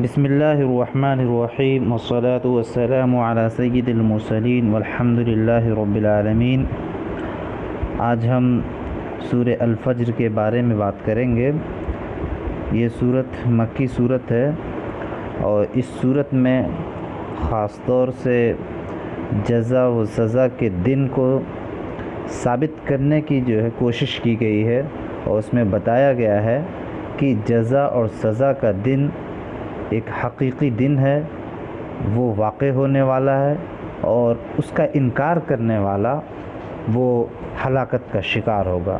بسم اللہ الرحمن الرحیم والصلاة والسلام علی سید المرسلین والحمد للہ رب العالمین۔ آج ہم سورہ الفجر کے بارے میں بات کریں گے۔ یہ سورت مکی سورت ہے اور اس سورت میں خاص طور سے جزا و سزا کے دن کو ثابت کرنے کی کوشش کی گئی ہے، اور اس میں بتایا گیا ہے کہ جزا اور سزا کا دن ایک حقیقی دن ہے، وہ واقع ہونے والا ہے، اور اس کا انکار کرنے والا وہ ہلاکت کا شکار ہوگا۔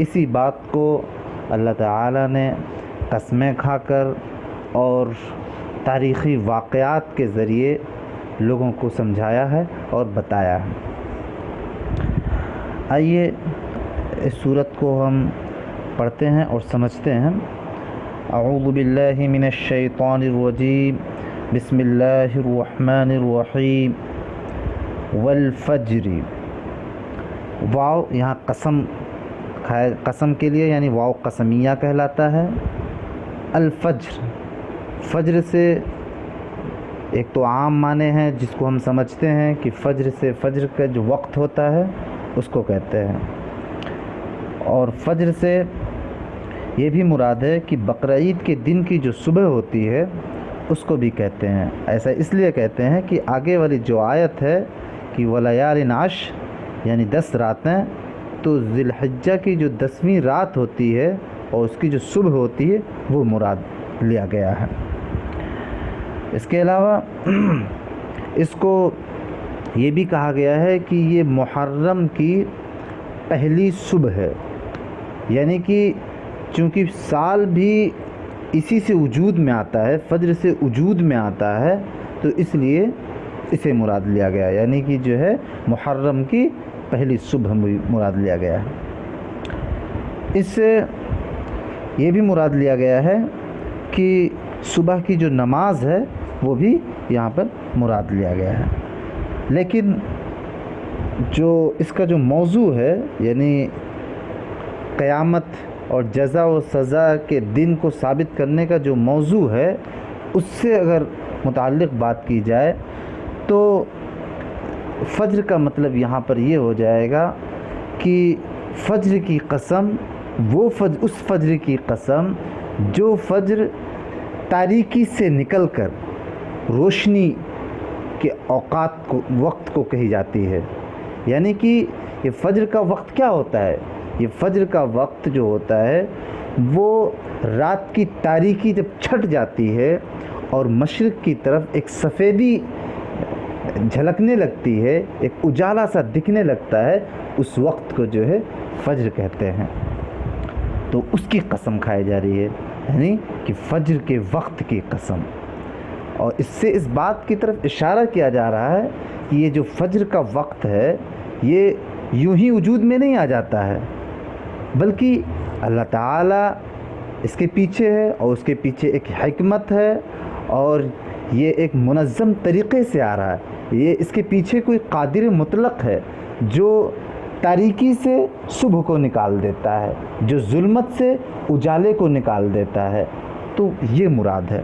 اسی بات کو اللہ تعالیٰ نے قسمیں کھا کر اور تاریخی واقعات کے ذریعے لوگوں کو سمجھایا ہے اور بتایا ہے۔ آئیے اس سورت کو ہم پڑھتے ہیں اور سمجھتے ہیں۔ اعوذ باللہ من الشیطان الرجیم، بسم اللہ الرحمن الرحیم۔ والفجر، واو یہاں قسم کے لیے یعنی واو قسمیہ کہلاتا ہے۔ الفجر، فجر سے ایک تو عام معنی ہے جس کو ہم سمجھتے ہیں کہ فجر سے فجر کا جو وقت ہوتا ہے اس کو کہتے ہیں، اور فجر سے یہ بھی مراد ہے کہ بقرعید کے دن کی جو صبح ہوتی ہے اس کو بھی کہتے ہیں۔ ایسا اس لیے کہتے ہیں کہ آگے والی جو آیت ہے کہ وَلَيَالٍ عَشْرٍ یعنی 10 راتیں، تو ذی الحجہ کی جو 10ویں رات ہوتی ہے اور اس کی جو صبح ہوتی ہے وہ مراد لیا گیا ہے۔ اس کے علاوہ اس کو یہ بھی کہا گیا ہے کہ یہ محرم کی پہلی صبح ہے، یعنی کہ چونکہ سال بھی اسی سے وجود میں آتا ہے، فجر سے وجود میں آتا ہے، تو اس لیے اسے مراد لیا گیا، یعنی کہ محرم کی پہلی صبح مراد لیا گیا ہے۔ اس سے یہ بھی مراد لیا گیا ہے کہ صبح کی جو نماز ہے وہ بھی یہاں پر مراد لیا گیا ہے۔ لیکن جو اس کا جو موضوع ہے یعنی قیامت اور جزا و سزا کے دن کو ثابت کرنے کا جو موضوع ہے، اس سے اگر متعلق بات کی جائے تو فجر کا مطلب یہاں پر یہ ہو جائے گا کہ فجر کی قسم، اس فجر کی قسم جو فجر تاریکی سے نکل کر روشنی کے وقت کو کہی جاتی ہے۔ یعنی کہ یہ فجر کا وقت کیا ہوتا ہے؟ یہ فجر کا وقت جو ہوتا ہے وہ رات کی تاریکی جب چھٹ جاتی ہے اور مشرق کی طرف ایک سفیدی جھلکنے لگتی ہے، ایک اجالا سا دکھنے لگتا ہے، اس وقت کو فجر کہتے ہیں۔ تو اس کی قسم کھائی جا رہی ہے، یعنی کہ فجر کے وقت کی قسم، اور اس سے اس بات کی طرف اشارہ کیا جا رہا ہے کہ یہ جو فجر کا وقت ہے یہ یوں ہی وجود میں نہیں آ جاتا ہے، بلکہ اللہ تعالیٰ اس کے پیچھے ہے اور اس کے پیچھے ایک حکمت ہے، اور یہ ایک منظم طریقے سے آ رہا ہے۔ یہ اس کے پیچھے کوئی قادر مطلق ہے جو تاریکی سے صبح کو نکال دیتا ہے، جو ظلمت سے اجالے کو نکال دیتا ہے، تو یہ مراد ہے۔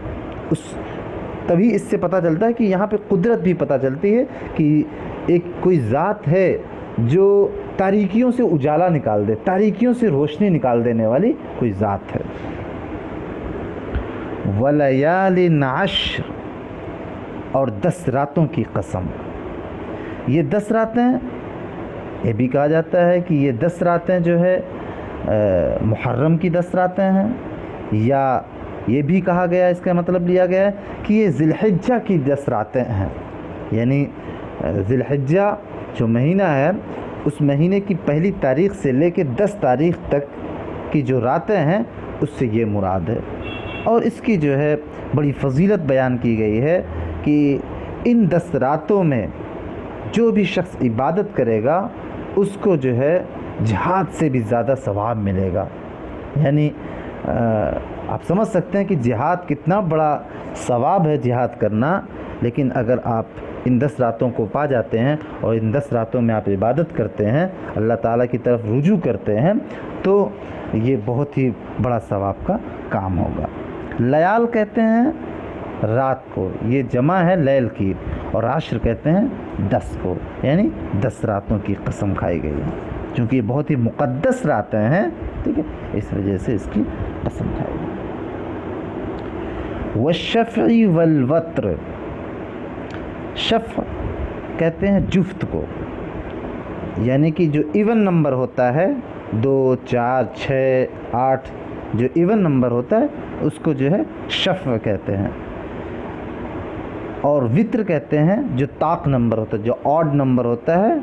تبھی اس سے پتہ چلتا ہے کہ یہاں پہ قدرت بھی پتہ چلتی ہے کہ ایک کوئی ذات ہے جو تاریکیوں سے اجالا نکال دے، تاریکیوں سے روشنی نکال دینے والی کوئی ذات ہے۔ وَلَيَالٍ عَشْرٍ، اور 10 راتوں کی قسم۔ یہ 10 راتیں، یہ بھی کہا جاتا ہے کہ یہ 10 راتیں محرم کی 10 راتیں ہیں، یا یہ بھی کہا گیا، اس کا مطلب لیا گیا ہے کہ یہ ذی الحجہ کی 10 راتیں ہیں، یعنی ذی الحجہ جو مہینہ ہے اس مہینے کی پہلی تاریخ سے لے کے 10 تاریخ تک کی جو راتیں ہیں اس سے یہ مراد ہے۔ اور اس کی بڑی فضیلت بیان کی گئی ہے کہ ان 10 راتوں میں جو بھی شخص عبادت کرے گا اس کو جہاد سے بھی زیادہ ثواب ملے گا۔ یعنی آپ سمجھ سکتے ہیں کہ جہاد کتنا بڑا ثواب ہے جہاد کرنا، لیکن اگر آپ ان 10 راتوں کو پا جاتے ہیں اور ان 10 راتوں میں آپ عبادت کرتے ہیں، اللہ تعالیٰ کی طرف رجوع کرتے ہیں، تو یہ بہت ہی بڑا ثواب کا کام ہوگا۔ لیال کہتے ہیں رات کو، یہ جمع ہے لیل کی، اور عشر کہتے ہیں 10 کو، یعنی 10 راتوں کی قسم کھائی گئی ہے، چونکہ یہ بہت ہی مقدس راتیں ہیں، ٹھیک ہے، اس وجہ سے اس کی قسم کھائی گئی۔ والشفع والوتر، شفع کہتے ہیں جفت کو، یعنی کہ جو ایون نمبر ہوتا ہے 2 4 6 8، جو ایون نمبر ہوتا ہے اس کو جو ہے شفع کہتے ہیں، اور وطر کہتے ہیں جو طاق نمبر ہوتا ہے، جو آڈ نمبر ہوتا ہے،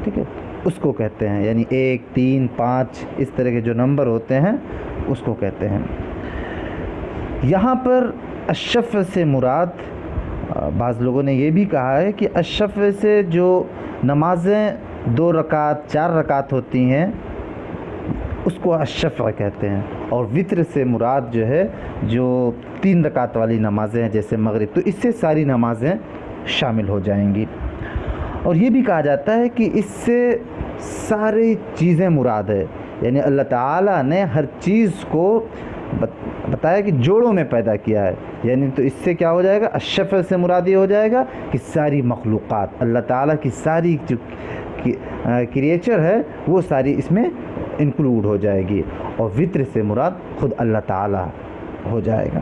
ٹھیک ہے، اس کو کہتے ہیں، یعنی 1 3 5 اس طرح کے جو نمبر ہوتے ہیں اس کو کہتے ہیں۔ یہاں پر الشفع سے مراد، بعض لوگوں نے یہ بھی کہا ہے کہ الشفع سے جو نمازیں 2 رکعت 4 رکعت ہوتی ہیں اس کو الشفع کہتے ہیں، اور وطر سے مراد جو ہے جو 3 رکعت والی نمازیں ہیں جیسے مغرب، تو اس سے ساری نمازیں شامل ہو جائیں گی۔ اور یہ بھی کہا جاتا ہے کہ اس سے ساری چیزیں مراد ہے، یعنی اللہ تعالیٰ نے ہر چیز کو بتایا کہ جوڑوں میں پیدا کیا ہے، یعنی تو اس سے کیا ہو جائے گا، الشفع سے مراد یہ ہو جائے گا کہ ساری مخلوقات اللہ تعالیٰ کی ساری جو کریچر ہے وہ ساری اس میں انکلوڈ ہو جائے گی، اور وطر سے مراد خود اللہ تعالیٰ ہو جائے گا۔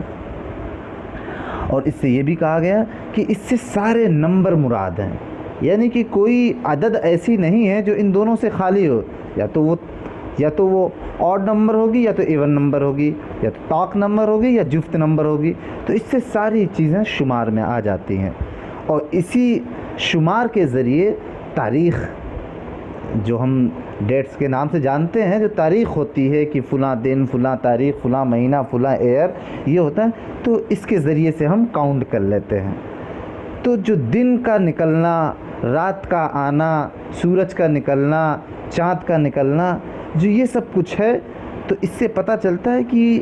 اور اس سے یہ بھی کہا گیا کہ اس سے سارے نمبر مراد ہیں، یعنی کہ کوئی عدد ایسی نہیں ہے جو ان دونوں سے خالی ہو، یا تو وہ آڈ نمبر ہوگی، یا تو ایون نمبر ہوگی، یا تو طاق نمبر ہوگی، یا جفت نمبر ہوگی، تو اس سے ساری چیزیں شمار میں آ جاتی ہیں۔ اور اسی شمار کے ذریعے تاریخ، جو ہم ڈیٹس کے نام سے جانتے ہیں، جو تاریخ ہوتی ہے کہ فلاں دن، فلاں تاریخ، فلاں مہینہ، فلاں ایئر، یہ ہوتا ہے، تو اس کے ذریعے سے ہم کاؤنٹ کر لیتے ہیں۔ تو جو دن کا نکلنا، رات کا آنا، سورج کا نکلنا، چاند کا نکلنا، جو یہ سب کچھ ہے، تو اس سے پتہ چلتا ہے کہ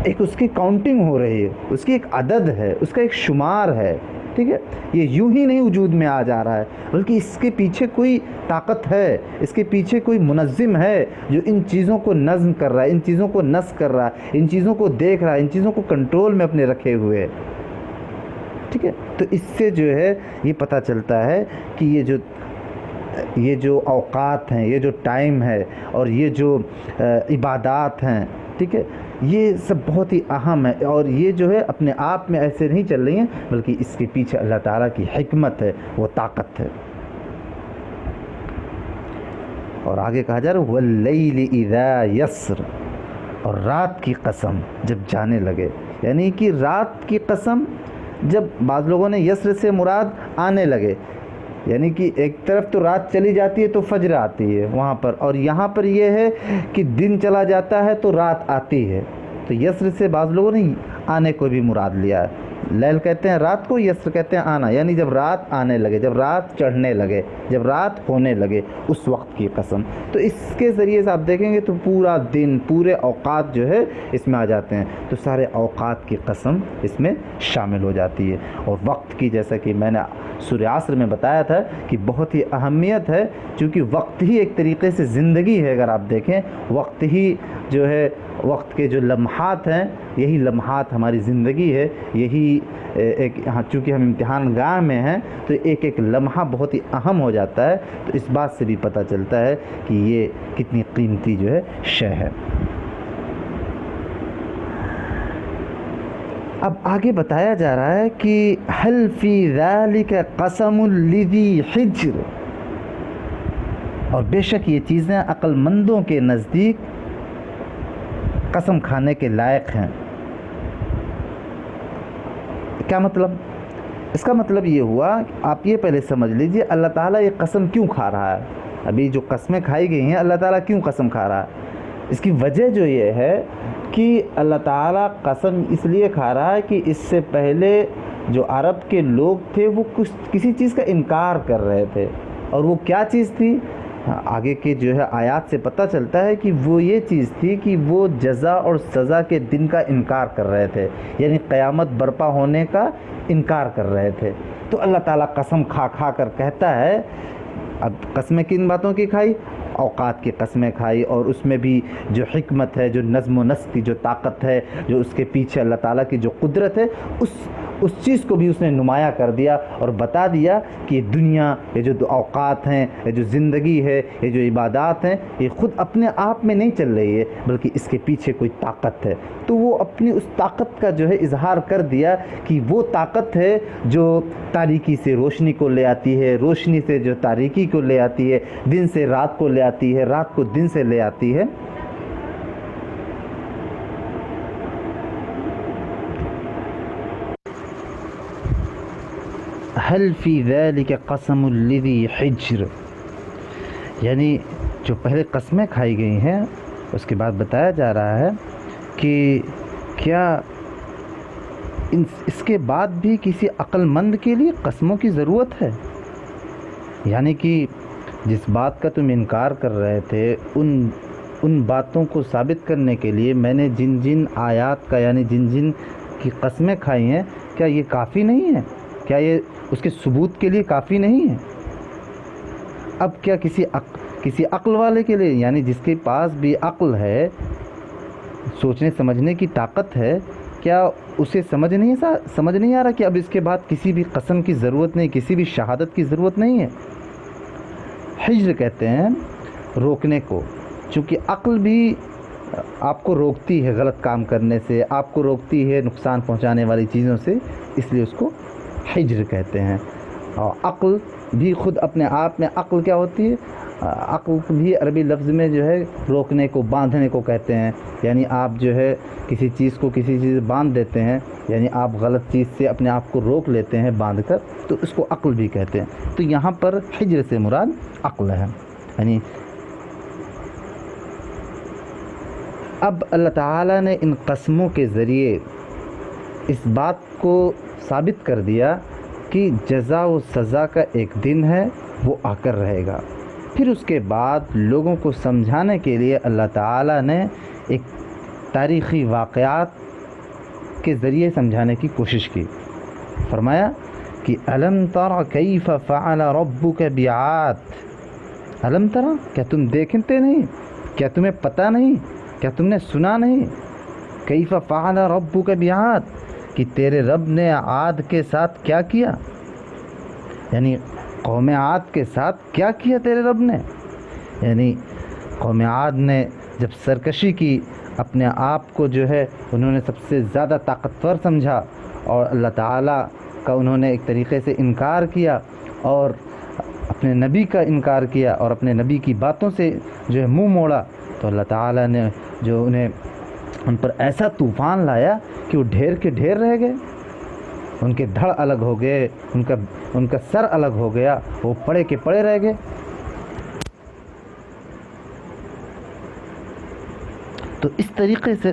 ایک اس کی کاؤنٹنگ ہو رہی ہے، اس کی ایک عدد ہے، اس کا ایک شمار ہے، ٹھیک ہے، یہ یوں ہی نہیں وجود میں آ جا رہا ہے، بلکہ اس کے پیچھے کوئی طاقت ہے، اس کے پیچھے کوئی منظم ہے جو ان چیزوں کو نظم کر رہا ہے، ان چیزوں کو نسق کر رہا ہے، ان چیزوں کو دیکھ رہا ہے، ان چیزوں کو کنٹرول میں اپنے رکھے ہوئے ہے، ٹھیک ہے۔ تو اس سے جو ہے یہ پتہ چلتا ہے کہ یہ جو اوقات ہیں، یہ جو ٹائم ہے، اور یہ جو عبادات ہیں، ٹھیک ہے، یہ سب بہت ہی اہم ہے، اور یہ جو ہے اپنے آپ میں ایسے نہیں چل رہی ہیں، بلکہ اس کے پیچھے اللہ تعالیٰ کی حکمت ہے، وہ طاقت ہے۔ اور آگے کہا جا رہا ہے واللیل اذا یسر، اور رات کی قسم جب جانے لگے، یعنی کہ رات کی قسم جب بعض لوگوں نے یسر سے مراد آنے لگے، یعنی کہ ایک طرف تو رات چلی جاتی ہے تو فجر آتی ہے وہاں پر، اور یہاں پر یہ ہے کہ دن چلا جاتا ہے تو رات آتی ہے، تو یسر سے بعض لوگوں نے آنے کو بھی مراد لیا ہے، لیل کہتے ہیں رات کو، یسر کہتے ہیں آنا، یعنی جب رات آنے لگے، جب رات چڑھنے لگے، جب رات ہونے لگے، اس وقت کی قسم۔ تو اس کے ذریعے سے آپ دیکھیں گے تو پورا دن، پورے اوقات جو ہے اس میں آ جاتے ہیں، تو سارے اوقات کی قسم اس میں شامل ہو جاتی ہے۔ اور وقت کی، جیسا کہ میں نے سورہ عصر میں بتایا تھا کہ بہت ہی اہمیت ہے، چونکہ وقت ہی ایک طریقے سے زندگی ہے، اگر آپ دیکھیں وقت ہی جو ہے، وقت کے جو لمحات ہیں، یہی لمحات ہماری زندگی ہے، یہی ایک، چونکہ ہم امتحان گاہ میں ہیں تو ایک ایک لمحہ بہت ہی اہم ہو جاتا ہے، تو اس بات سے بھی پتہ چلتا ہے کہ یہ کتنی قیمتی جو ہے شے ہے۔ اب آگے بتایا جا رہا ہے کہ هل فی ذلک قسم لذی حجر، اور بے شک یہ چیزیں عقل مندوں کے نزدیک قسم کھانے کے لائق ہیں۔ کیا مطلب؟ اس کا مطلب یہ ہوا، آپ یہ پہلے سمجھ لیجئے اللہ تعالیٰ یہ قسم کیوں کھا رہا ہے، ابھی جو قسمیں کھائی گئی ہیں اللہ تعالیٰ کیوں قسم کھا رہا ہے؟ اس کی وجہ جو یہ ہے کہ اللہ تعالیٰ قسم اس لیے کھا رہا ہے کہ اس سے پہلے جو عرب کے لوگ تھے وہ کسی چیز کا انکار کر رہے تھے، اور وہ کیا چیز تھی؟ آگے کے جو ہے آیات سے پتہ چلتا ہے کہ وہ یہ چیز تھی کہ وہ جزا اور سزا کے دن کا انکار کر رہے تھے، یعنی قیامت برپا ہونے کا انکار کر رہے تھے۔ تو اللہ تعالیٰ قسم کھا کھا کر کہتا ہے، اب قسمیں کن باتوں کی کھائی؟ اوقات کی قسمیں کھائی، اور اس میں بھی جو حکمت ہے، جو نظم و نسق کی جو طاقت ہے، جو اس کے پیچھے اللہ تعالیٰ کی جو قدرت ہے، اس چیز کو بھی اس نے نمایاں کر دیا اور بتا دیا کہ یہ دنیا، یہ جو اوقات ہیں، یہ جو زندگی ہے، یہ جو عبادات ہیں، یہ خود اپنے آپ میں نہیں چل رہی ہے بلکہ اس کے پیچھے کوئی طاقت ہے۔ تو وہ اپنی اس طاقت کا جو ہے اظہار کر دیا کہ وہ طاقت ہے جو تاریکی سے روشنی کو لے آتی ہے، روشنی سے جو تاریکی کو لے آتی ہے، دن سے رات کو لے آتی ہے، رات کو دن سے لے آتی ہے۔ حل فی ذلک قسم الذی حجر، یعنی جو پہلے قسمیں کھائی گئی ہیں اس کے بعد بتایا جا رہا ہے کہ کیا اس کے بعد بھی کسی عقل مند کے لیے قسموں کی ضرورت ہے؟ یعنی کہ جس بات کا تم انکار کر رہے تھے ان باتوں کو ثابت کرنے کے لیے میں نے جن جن آیات کا یعنی جن جن کی قسمیں کھائی ہیں، کیا یہ کافی نہیں ہے؟ کیا یہ اس کے ثبوت کے لیے کافی نہیں ہے؟ اب کیا کسی عقل والے کے لیے، یعنی جس کے پاس بھی عقل ہے، سوچنے سمجھنے کی طاقت ہے، کیا اسے سمجھ نہیں آ رہا کہ اب اس کے بعد کسی بھی قسم کی ضرورت نہیں، کسی بھی شہادت کی ضرورت نہیں ہے؟ حجر کہتے ہیں روکنے کو، چونکہ عقل بھی آپ کو روکتی ہے غلط کام کرنے سے، آپ کو روکتی ہے نقصان پہنچانے والی چیزوں سے، اس لیے اس کو حجر کہتے ہیں۔ اور عقل بھی خود اپنے آپ میں عقل کیا ہوتی ہے؟ عقل بھی عربی لفظ میں جو ہے روکنے کو، باندھنے کو کہتے ہیں، یعنی آپ جو ہے کسی چیز کو کسی چیز باندھ دیتے ہیں، یعنی آپ غلط چیز سے اپنے آپ کو روک لیتے ہیں باندھ کر، تو اس کو عقل بھی کہتے ہیں۔ تو یہاں پر حجر سے مراد عقل ہے۔ یعنی اب اللہ تعالیٰ نے ان قسموں کے ذریعے اس بات کو ثابت کر دیا کہ جزا و سزا کا ایک دن ہے، وہ آ کر رہے گا۔ پھر اس کے بعد لوگوں کو سمجھانے کے لیے اللہ تعالیٰ نے ایک تاریخی واقعات کے ذریعے سمجھانے کی کوشش کی۔ فرمایا کہ الم تر کیف فعل ربک بعاد، الم تر، کیا تم دیکھتے نہیں، کیا تمہیں پتہ نہیں، کیا تم نے سنا نہیں، کیف فعل ربک بعاد، کہ تیرے رب نے عاد کے ساتھ کیا کیا، یعنی قوم عاد کے ساتھ کیا کیا تیرے رب نے۔ یعنی قوم عاد نے جب سرکشی کی، اپنے آپ کو جو ہے انہوں نے سب سے زیادہ طاقتور سمجھا اور اللہ تعالیٰ کا انہوں نے ایک طریقے سے انکار کیا اور اپنے نبی کا انکار کیا اور اپنے نبی کی باتوں سے جو ہے منہ موڑا، تو اللہ تعالیٰ نے جو ان پر ایسا طوفان لایا کہ وہ ڈھیر کے ڈھیر رہ گئے، ان کے دھڑ الگ ہو گئے، ان کا سر الگ ہو گیا، وہ پڑے کے پڑے رہ گئے۔ تو اس طریقے سے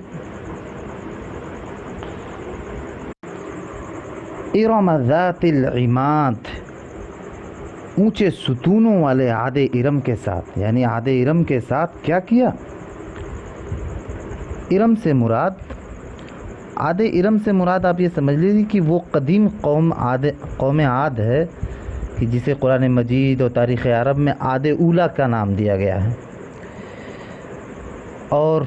ارم ذات العماد، اونچے ستونوں والے عاد ارم کے ساتھ، یعنی عاد ارم کے ساتھ کیا کیا؟ ارم سے مراد، عاد ارم سے مراد آپ یہ سمجھ لیجیے کہ وہ قدیم قوم عاد ہے کہ جسے قرآن مجید اور تاریخ عرب میں عاد اولیٰ کا نام دیا گیا ہے، اور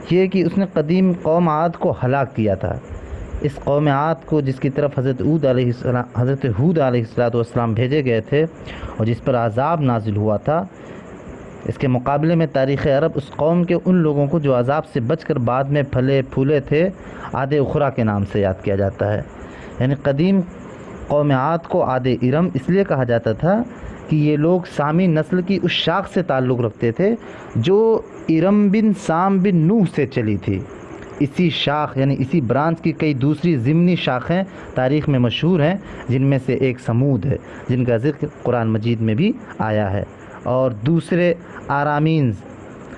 یہ کہ اس نے قدیم قوم عاد کو ہلاک کیا تھا۔ اس قوم عاد کو جس کی طرف حضرت ہود علیہ السلام بھیجے گئے تھے اور جس پر عذاب نازل ہوا تھا، اس کے مقابلے میں تاریخ عرب اس قوم کے ان لوگوں کو جو عذاب سے بچ کر بعد میں پھلے پھولے تھے، عاد اخری کے نام سے یاد کیا جاتا ہے۔ یعنی قدیم قوم عاد کو عاد ارم اس لیے کہا جاتا تھا کہ یہ لوگ سامی نسل کی اس شاخ سے تعلق رکھتے تھے جو ارم بن سام بن نوح سے چلی تھی۔ اسی شاخ یعنی اسی برانچ کی کئی دوسری ضمنی شاخیں تاریخ میں مشہور ہیں، جن میں سے ایک سمود ہے، جن کا ذکر قرآن مجید میں بھی آیا ہے، اور دوسرے آرامینز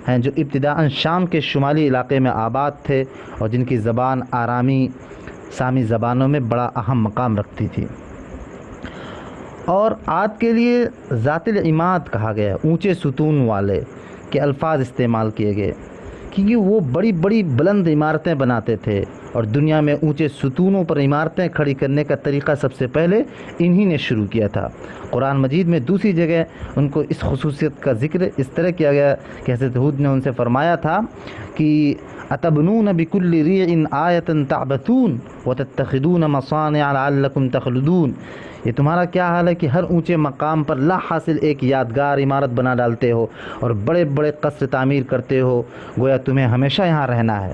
ہیں جو ابتداءً شام کے شمالی علاقے میں آباد تھے اور جن کی زبان آرامی سامی زبانوں میں بڑا اہم مقام رکھتی تھی۔ اور عاد کے لیے ذات العماد کہا گیا، اونچے ستون والے کے الفاظ استعمال کیے گئے کیونکہ وہ بڑی بڑی بلند عمارتیں بناتے تھے اور دنیا میں اونچے ستونوں پر عمارتیں کھڑی کرنے کا طریقہ سب سے پہلے انہی نے شروع کیا تھا۔ قرآن مجید میں دوسری جگہ ان کو اس خصوصیت کا ذکر اس طرح کیا گیا کہ حضرت ہود نے ان سے فرمایا تھا کہ اتبنون بکل ریع آیۃ تعبثون وتتخذون مصانع لعلکم تخلدون، یہ تمہارا کیا حال ہے کہ ہر اونچے مقام پر لا حاصل ایک یادگار عمارت بنا ڈالتے ہو اور بڑے بڑے قصر تعمیر کرتے ہو، گویا تمہیں ہمیشہ یہاں رہنا ہے۔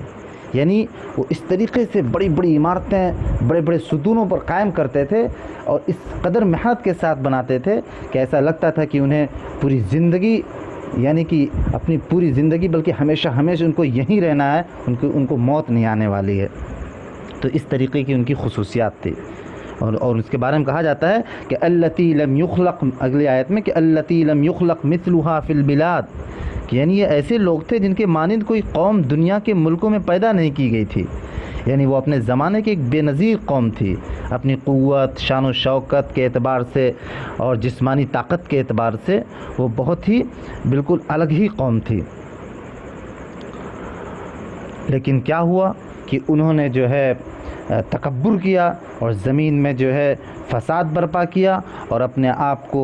یعنی وہ اس طریقے سے بڑی بڑی عمارتیں بڑے بڑے ستونوں پر قائم کرتے تھے اور اس قدر محنت کے ساتھ بناتے تھے کہ ایسا لگتا تھا کہ انہیں پوری زندگی، یعنی کہ اپنی پوری زندگی بلکہ ہمیشہ ہمیشہ ان کو یہیں رہنا ہے، ان کو موت نہیں آنے والی ہے۔ تو اس طریقے کی ان کی خصوصیات تھی۔ اور اس کے بارے میں کہا جاتا ہے کہ التی لم یخلق، اگلی آیت میں کہ التی لم یخلق مثلها فی البلاد، کہ یعنی یہ ایسے لوگ تھے جن کے مانند کوئی قوم دنیا کے ملکوں میں پیدا نہیں کی گئی تھی۔ یعنی وہ اپنے زمانے کی ایک بے نظیر قوم تھی، اپنی قوت، شان و شوکت کے اعتبار سے اور جسمانی طاقت کے اعتبار سے وہ بہت ہی بالکل الگ ہی قوم تھی۔ لیکن کیا ہوا کہ انہوں نے جو ہے تکبر کیا اور زمین میں جو ہے فساد برپا کیا اور اپنے آپ کو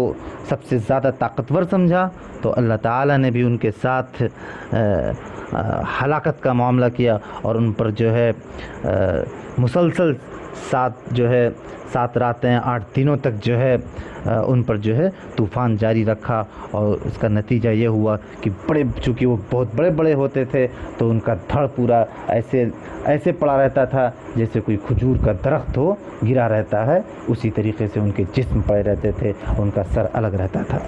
سب سے زیادہ طاقتور سمجھا، تو اللہ تعالیٰ نے بھی ان کے ساتھ ہلاکت کا معاملہ کیا اور ان پر جو ہے مسلسل سات راتیں 8 دنوں تک جو ہے ان پر جو ہے طوفان جاری رکھا، اور اس کا نتیجہ یہ ہوا کہ چونکہ وہ بہت بڑے بڑے ہوتے تھے تو ان کا دھڑ پورا ایسے پڑا رہتا تھا جیسے کوئی کھجور کا درخت ہو گرا رہتا ہے، اسی طریقے سے ان کے جسم پڑے رہتے تھے اور ان کا سر الگ رہتا تھا۔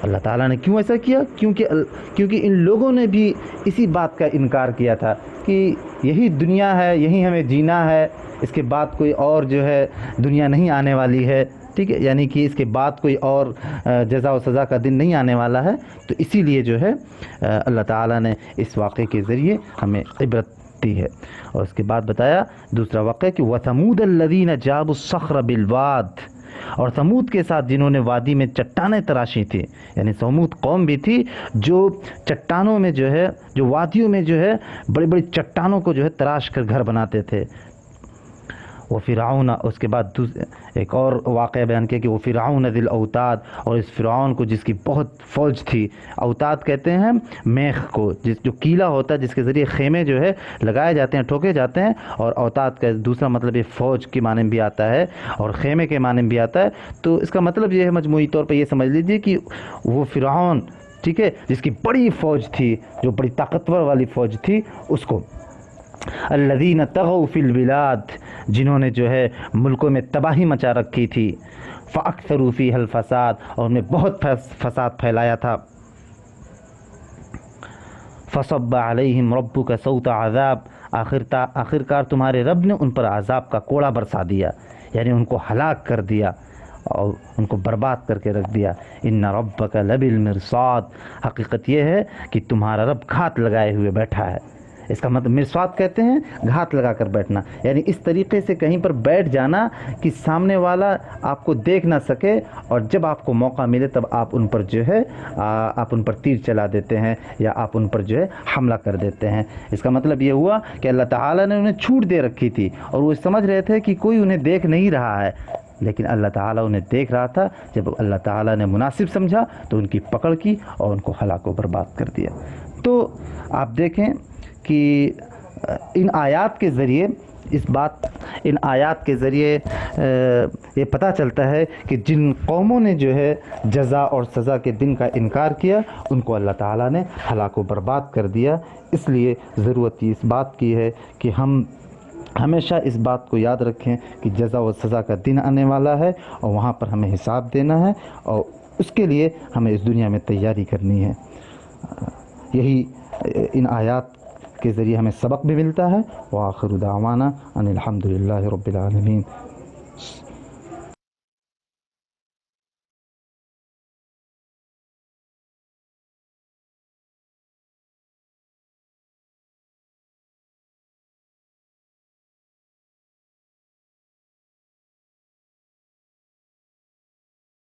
اللہ تعالیٰ نے کیوں ایسا کیا؟ کیونکہ ان لوگوں نے بھی اسی بات کا انکار کیا تھا کہ یہی دنیا ہے، یہی ہمیں جینا ہے، اس کے بعد کوئی اور جو ہے دنیا نہیں آنے والی ہے، ٹھیک ہے، یعنی کہ اس کے بعد کوئی اور جزا و سزا کا دن نہیں آنے والا ہے۔ تو اسی لیے جو ہے اللہ تعالیٰ نے اس واقعے کے ذریعے ہمیں عبرت دی ہے۔ اور اس کے بعد بتایا دوسرا واقعہ کہ وَثَمُودَ الَّذِينَ جَابُوا الصَّخْرَ بِالْوَادِ، اور ثمود کے ساتھ جنہوں نے وادی میں چٹانیں تراشی تھی، یعنی ثمود قوم بھی تھی جو چٹانوں میں جو ہے، جو وادیوں میں جو ہے بڑی بڑی چٹانوں کو جو ہے تراش کر گھر بناتے تھے۔ وہ فرعون، اس کے بعد ایک اور واقعہ بیان کیا کہ وہ فرعون ذی الاوتاد، اور اس فرعون کو جس کی بہت فوج تھی، اوتاد کہتے ہیں میخ کو، جو کیلا ہوتا ہے جس کے ذریعے خیمے جو ہے لگائے جاتے ہیں، ٹھوکے جاتے ہیں، اور اوتاد کا دوسرا مطلب یہ فوج کے معنی بھی آتا ہے اور خیمے کے معنی بھی آتا ہے۔ تو اس کا مطلب یہ ہے مجموعی طور پہ یہ سمجھ لیجیے کہ وہ فرعون، ٹھیک ہے، جس کی بڑی فوج تھی، جو بڑی طاقتور والی فوج تھی، اس کو الذین طغوا فی البلاد، جنہوں نے جو ہے ملکوں میں تباہی مچا رکھی تھی، فاکثروا فیہا الفساد، اور انہیں بہت فساد پھیلایا تھا، فصب علیہم ربک صوت عذاب، آخرکار تمہارے رب نے ان پر عذاب کا کوڑا برسا دیا، یعنی ان کو ہلاک کر دیا اور ان کو برباد کر کے رکھ دیا۔ ان ربک لبالمرصاد، حقیقت یہ ہے کہ تمہارا رب گھات لگائے ہوئے بیٹھا ہے۔ اس کا مطلب مرصاد کہتے ہیں گھات لگا کر بیٹھنا، یعنی اس طریقے سے کہیں پر بیٹھ جانا کہ سامنے والا آپ کو دیکھ نہ سکے، اور جب آپ کو موقع ملے تب آپ ان پر جو ہے آپ ان پر تیر چلا دیتے ہیں یا آپ ان پر جو ہے حملہ کر دیتے ہیں۔ اس کا مطلب یہ ہوا کہ اللہ تعالیٰ نے انہیں چھوٹ دے رکھی تھی اور وہ سمجھ رہے تھے کہ کوئی انہیں دیکھ نہیں رہا ہے، لیکن اللہ تعالیٰ انہیں دیکھ رہا تھا۔ جب اللہ تعالیٰ نے مناسب سمجھا تو ان کی پکڑ کی اور ان کو ہلاک و برباد کر دیا۔ تو آپ دیکھیں کہ ان آیات کے ذریعے ان آیات کے ذریعے یہ پتہ چلتا ہے کہ جن قوموں نے جو ہے جزا اور سزا کے دن کا انکار کیا، ان کو اللہ تعالیٰ نے ہلاک و برباد کر دیا۔ اس لیے ضرورت اس بات کی ہے کہ ہم ہمیشہ اس بات کو یاد رکھیں کہ جزا و سزا کا دن آنے والا ہے اور وہاں پر ہمیں حساب دینا ہے، اور اس کے لیے ہمیں اس دنیا میں تیاری کرنی ہے۔ یہی ان آیات کے ذریعے ہمیں سبق بھی ملتا ہے۔ وآخر دعوانا ان الحمد للہ رب العالمین۔